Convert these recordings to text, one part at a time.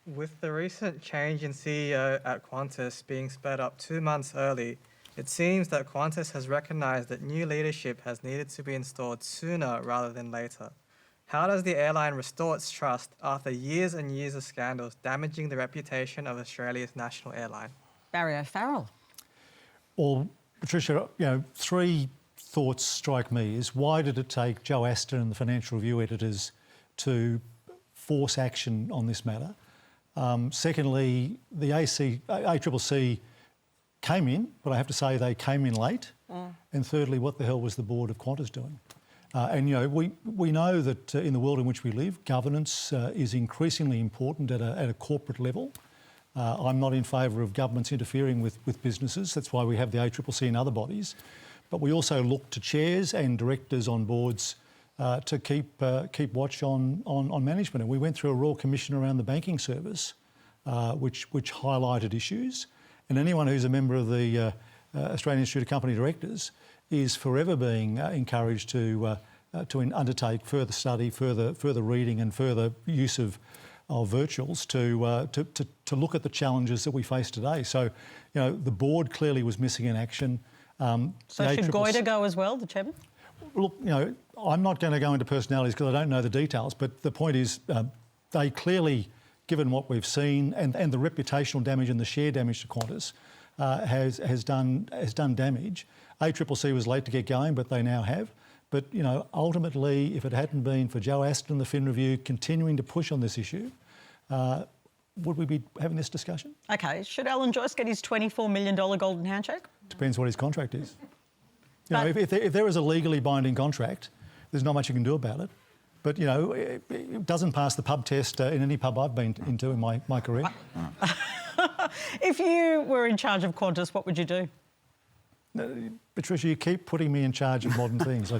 With the recent change in CEO at Qantas being sped up 2 months early, it seems that Qantas has recognised that new leadership has needed to be installed sooner rather than later. How does the airline restore its trust after years and years of scandals damaging the reputation of Australia's national airline? Barry O'Farrell. Well, Patricia, three thoughts strike me. Is why did it take Joe Aston and the Financial Review editors to force action on this matter? Secondly, the ACCC came in, but I have to say they came in late. And thirdly, what the hell was the board of Qantas doing? We know that in the world in which we live, governance is increasingly important at a corporate level. I'm not in favour of governments interfering with businesses. That's why we have the ACCC and other bodies. But we also look to chairs and directors on boards to keep watch on management. And we went through a Royal Commission around the banking service, which highlighted issues. And anyone who's a member of the Australian Institute of Company Directors is forever being encouraged to undertake further study, further reading, and further use of virtuals to look at the challenges that we face today. So, the board clearly was missing in action. So should Goyder go as well, the chairman? Look, I'm not going to go into personalities because I don't know the details, but the point is they clearly, given what we've seen and the reputational damage and the share damage to Qantas, has done damage. ACCC was late to get going, but they now have. But, ultimately, if it hadn't been for Joe Aston and the Fin Review continuing to push on this issue, would we be having this discussion? OK, should Alan Joyce get his $24 million golden handshake? Depends what his contract is. If there is a legally binding contract, there's not much you can do about it. But, it doesn't pass the pub test in any pub I've been into in my career. If you were in charge of Qantas, what would you do? Patricia, you keep putting me in charge of modern things.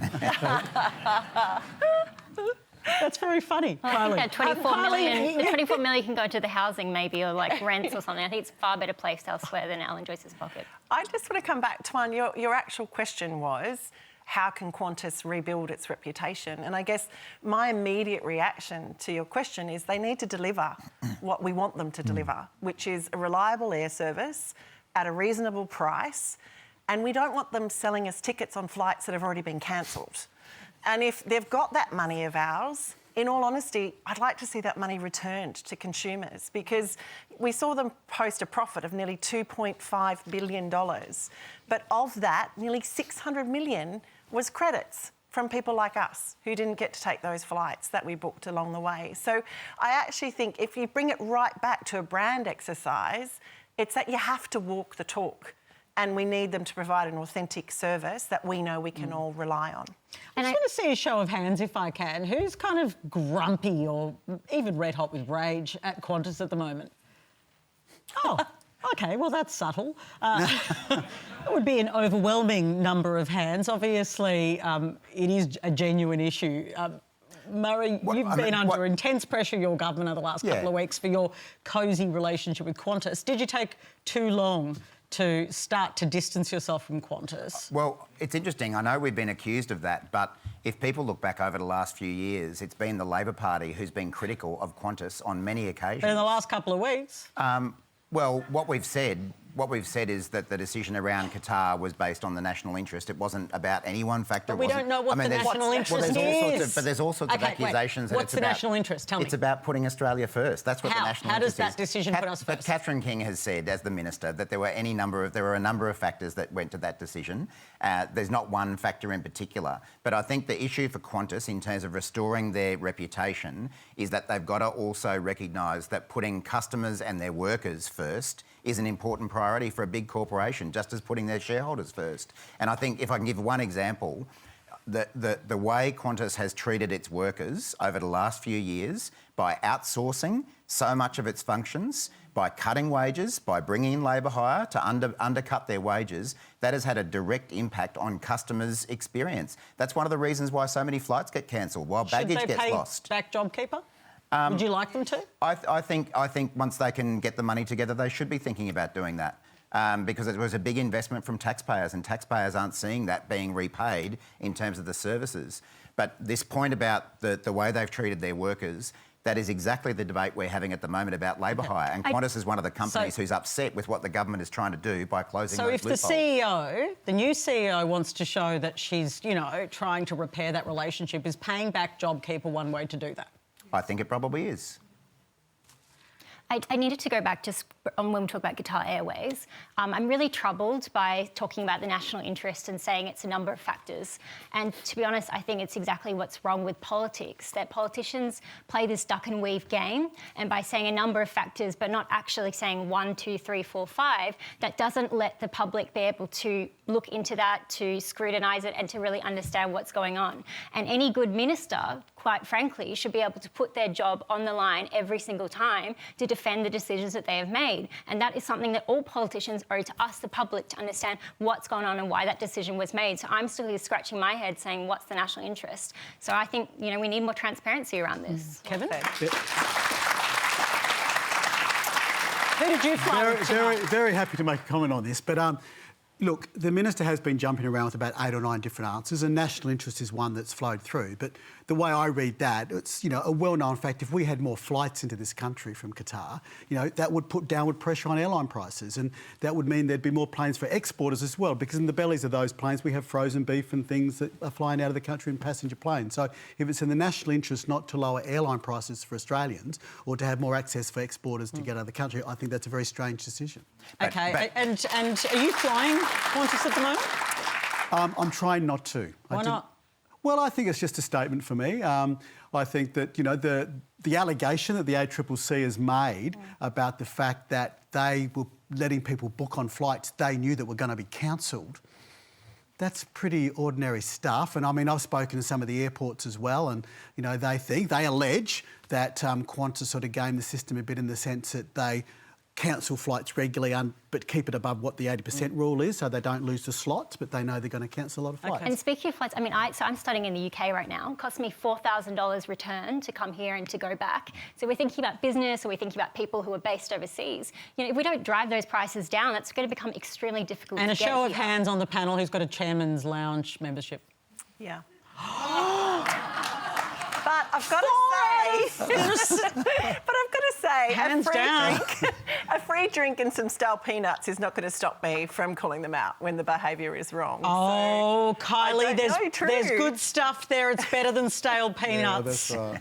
That's very funny. Yeah, 24 million can go to the housing maybe, or like rents or something. I think it's far better placed elsewhere than Alan Joyce's pocket. I just want to come back, Tuan, your actual question was, how can Qantas rebuild its reputation? And I guess my immediate reaction to your question is they need to deliver what we want them to deliver, which is a reliable air service at a reasonable price. And we don't want them selling us tickets on flights that have already been cancelled. And if they've got that money of ours, in all honesty, I'd like to see that money returned to consumers, because we saw them post a profit of nearly $2.5 billion. But of that, nearly 600 million was credits from people like us who didn't get to take those flights that we booked along the way. So I actually think if you bring it right back to a brand exercise, it's that you have to walk the talk. And we need them to provide an authentic service that we know we can all rely on. I just want to see a show of hands, if I can. Who's kind of grumpy or even red hot with rage at Qantas at the moment? Oh, OK, well, that's subtle. It would be an overwhelming number of hands. Obviously, it is a genuine issue. Murray, you've been under intense pressure, your government, over the last couple of weeks for your cosy relationship with Qantas. Did you take too long to start to distance yourself from Qantas? Well, it's interesting. I know we've been accused of that, but if people look back over the last few years, it's been the Labor Party who's been critical of Qantas on many occasions. But in the last couple of weeks? Well, what we've said is that the decision around Qatar was based on the national interest. It wasn't about any one factor. But we don't know what the national interest is. But there's all sorts of accusations. What's the national interest? Tell me. It's about putting Australia first. That's what the national interest is. How does that decision put us first? But Catherine King has said, as the minister, that there were a number of factors that went to that decision. There's not one factor in particular. But I think the issue for Qantas in terms of restoring their reputation is that they've got to also recognise that putting customers and their workers first is an important priority for a big corporation, just as putting their shareholders first. And I think, if I can give one example, the way Qantas has treated its workers over the last few years by outsourcing so much of its functions, by cutting wages, by bringing in labour hire to undercut their wages, that has had a direct impact on customers' experience. That's one of the reasons why so many flights get cancelled, while baggage gets lost. Should they pay back JobKeeper? Would you like them to? I think once they can get the money together, they should be thinking about doing that. Because it was a big investment from taxpayers, and taxpayers aren't seeing that being repaid in terms of the services. But this point about the way they've treated their workers, That is exactly the debate we're having at the moment about labour hire. And Qantas is one of the companies who's upset with what the government is trying to do by closing those loopholes. So if the new CEO wants to show that she's, you know, trying to repair that relationship, is paying back JobKeeper one way to do that? I think it probably is. I needed to go back just on when we talk about Qatar Airways. I'm really troubled by talking about the national interest and saying it's a number of factors. And to be honest, I think it's exactly what's wrong with politics, that politicians play this duck and weave game, and by saying a number of factors but not actually saying 1, 2, 3, 4, 5, that doesn't let the public be able to look into that, to scrutinise it and to really understand what's going on. And any good minister, quite frankly, should be able to put their job on the line every single time to defend the decisions that they have made. And that is something that all politicians owe to us, the public, to understand what's going on and why that decision was made. So I'm still here scratching my head saying, what's the national interest? So I think, you know, we need more transparency around this. Kevin? Yeah. Who did you fly with? Very happy to make a comment on this, but look, the minister has been jumping around with about 8 or 9 different answers, and national interest is one that's flowed through. But the way I read that, it's, you know, a well-known fact. If we had more flights into this country from Qatar, you know, that would put downward pressure on airline prices, and that would mean there'd be more planes for exporters as well, because in the bellies of those planes we have frozen beef and things that are flying out of the country in passenger planes. So if it's in the national interest not to lower airline prices for Australians or to have more access for exporters to get out of the country, I think that's a very strange decision. OK, and are you flying Qantas at the moment? I'm trying not to. Why not? Well, I think it's just a statement for me. I think that, you know, the allegation that the ACCC has made about the fact that they were letting people book on flights they knew that were going to be cancelled, that's pretty ordinary stuff. And I mean, I've spoken to some of the airports as well, and, you know, they allege that Qantas sort of gamed the system a bit in the sense that they cancel flights regularly, but keep it above what the 80% rule is, so they don't lose the slots, but they know they're going to cancel a lot of flights. And speaking of flights, I mean, so I'm studying in the UK right now. It cost me $4,000 return to come here and to go back. So we're thinking about business, or we're thinking about people who are based overseas. You know, if we don't drive those prices down, it's going to become extremely difficult to get here. And a show of hands on the panel who's got a Chairman's Lounge membership. Yeah. But I've got to say, hands down. A free drink and some stale peanuts is not going to stop me from calling them out when the behaviour is wrong. Oh, so Kylie, there's true. good stuff there. It's better than stale peanuts. Yeah, that's right.